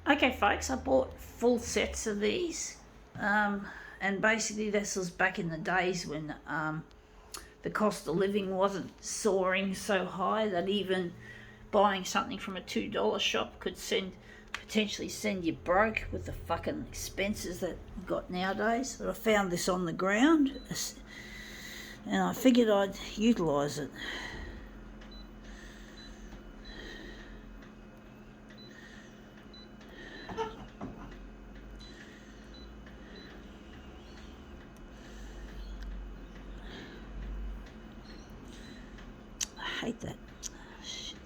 Okay, folks, I bought full sets of these, and basically this was back in the days when the cost of living wasn't soaring so high that even buying something from a $2 shop could potentially send you broke with the fucking expenses that you got nowadays. But I found this on the ground, and I figured I'd utilise it. I hate that. Shit.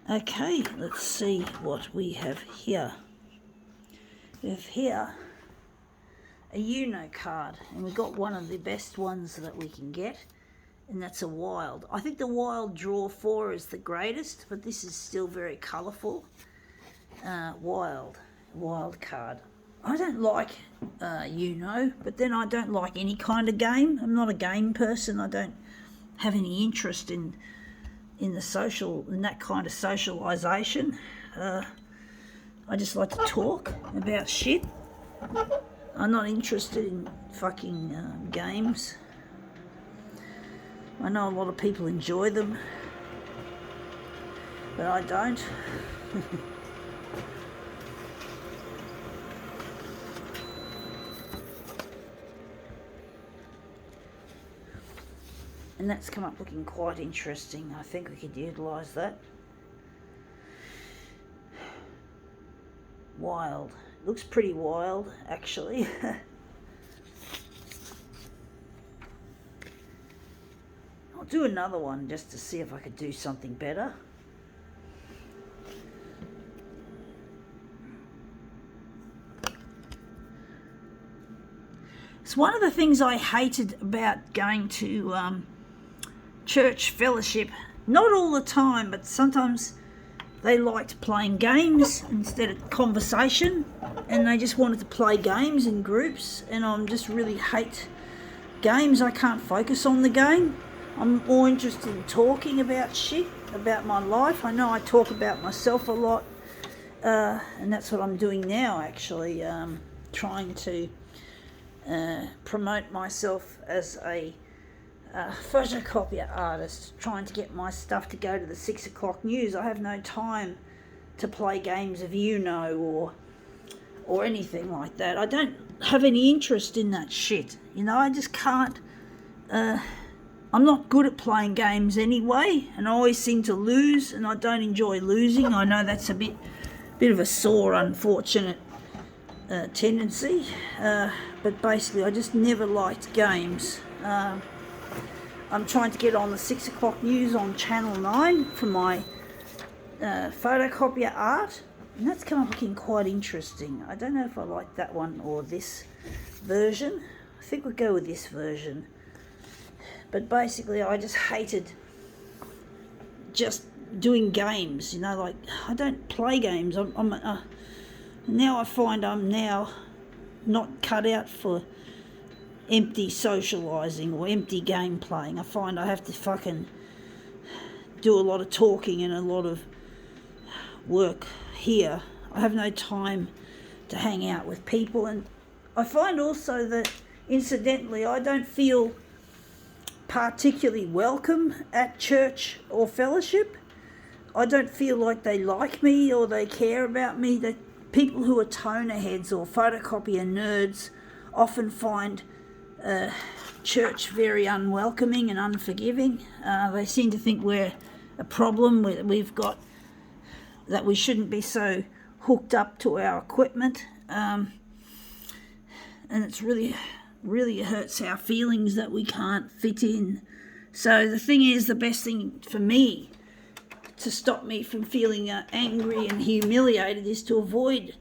Okay, let's see what we have here. We have here a Uno card, and we've got one of the best ones that we can get, and that's a wild. I think the wild draw 4 is the greatest, but this is still very colourful. Wild card. I don't like Uno, but then I don't like any kind of game. I'm not a game person. I don't have any interest in that kind of socialisation. I just like to talk about shit. I'm not interested in fucking games. I know a lot of people enjoy them, but I don't. And that's come up looking quite interesting. I think we could utilise that. Wild. Looks pretty wild, actually. I'll do another one just to see if I could do something better. It's one of the things I hated about going to church fellowship. Not all the time, but sometimes they liked playing games instead of conversation, and they just wanted to play games in groups, and I just really hate games. I can't focus on the game. I'm more interested in talking about shit, about my life. I know I talk about myself a lot, and that's what I'm doing now, actually, trying to promote myself as a photocopier artist, trying to get my stuff to go to the 6 o'clock news. I have no time to play games of Uno or anything like that. I don't have any interest in that shit. I just can't. I'm not good at playing games anyway, and I always seem to lose, and I don't enjoy losing. I know that's a bit of a sore, unfortunate tendency, but basically I just never liked games. I'm trying to get on the 6 o'clock news on Channel 9 for my photocopier art, and that's come up looking quite interesting. I don't know if I like that one or this version. I think we'll go with this version. But basically I just hated just doing games, like I don't play games. Now I find I'm now not cut out for empty socialising or empty game playing. I find I have to fucking do a lot of talking and a lot of work here. I have no time to hang out with people, and I find also that incidentally I don't feel particularly welcome at church or fellowship. I don't feel like they like me or they care about me. That people who are toner heads or photocopier nerds often find church very unwelcoming and unforgiving. They seem to think we're a problem. We've got that we shouldn't be so hooked up to our equipment, and it's really hurts our feelings that we can't fit in. So the thing is, the best thing for me to stop me from feeling angry and humiliated is to avoid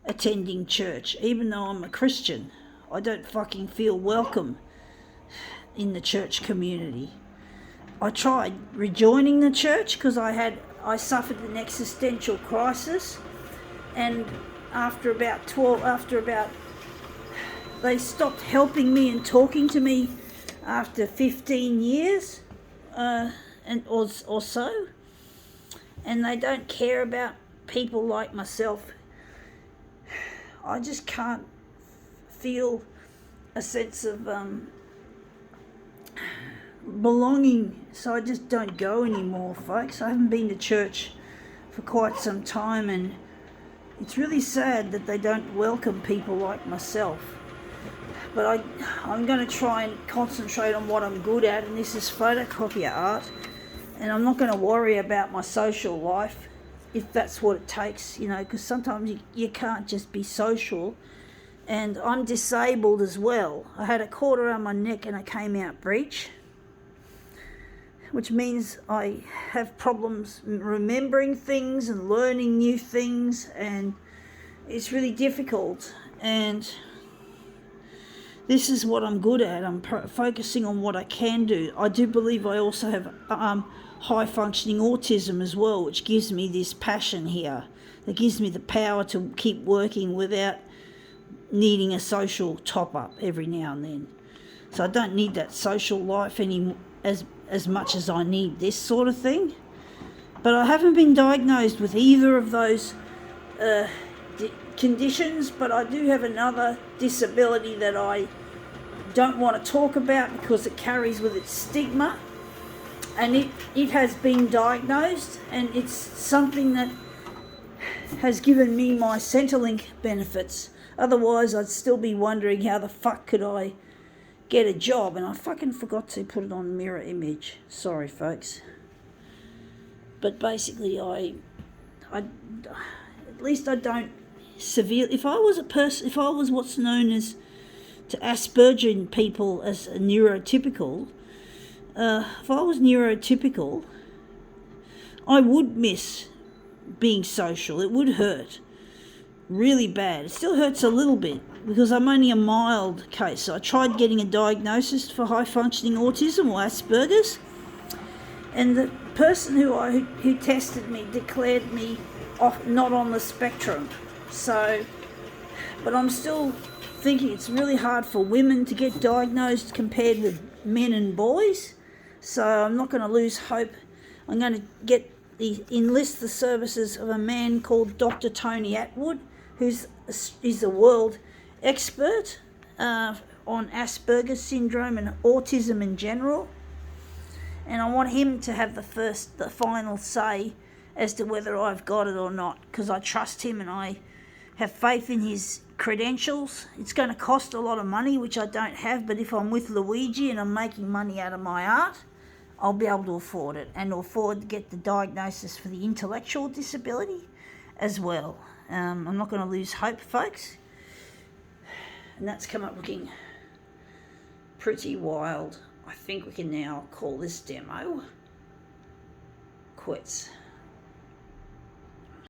attending church. Even though I'm a Christian, I don't fucking feel welcome in the church community. I tried rejoining the church because I suffered an existential crisis, and after about they stopped helping me and talking to me after 15 years or so, and they don't care about people like myself. I just can't feel a sense of belonging, so I just don't go anymore, folks. I haven't been to church for quite some time, and it's really sad that they don't welcome people like myself. But I'm going to try and concentrate on what I'm good at, and this is photocopier art, and I'm not going to worry about my social life if that's what it takes, because sometimes you can't just be social. And I'm disabled as well. I had a cord around my neck and I came out breech, which means I have problems remembering things and learning new things, and it's really difficult. And this is what I'm good at. I'm focusing on what I can do. I do believe I also have high functioning autism as well, which gives me this passion here, that gives me the power to keep working without needing a social top up every now and then. So I don't need that social life as much as I need this sort of thing. But I haven't been diagnosed with either of those conditions, but I do have another disability that I don't want to talk about because it carries with it stigma, and it has been diagnosed, and it's something that has given me my Centrelink benefits. Otherwise I'd still be wondering how the fuck could I get a job, and I fucking forgot to put it on mirror image. Sorry folks. But basically I at least I don't severely, if I was what's known as to Aspergian people as a neurotypical, if I was neurotypical, I would miss being social. It would hurt really bad. It still hurts a little bit because I'm only a mild case. So I tried getting a diagnosis for high functioning autism or Asperger's, and the person who tested me declared me not on the spectrum. So, but I'm still thinking it's really hard for women to get diagnosed compared with men and boys. So I'm not going to lose hope. I'm going to enlist the services of a man called Dr. Tony Atwood, who's a world expert on Asperger's syndrome and autism in general. And I want him to have the final say as to whether I've got it or not, because I trust him and I have faith in his credentials. It's going to cost a lot of money, which I don't have, but if I'm with Luigi and I'm making money out of my art, I'll be able to afford it, and afford to get the diagnosis for the intellectual disability as well. I'm not going to lose hope, folks. And that's come up looking pretty wild. I think we can now call this demo quits.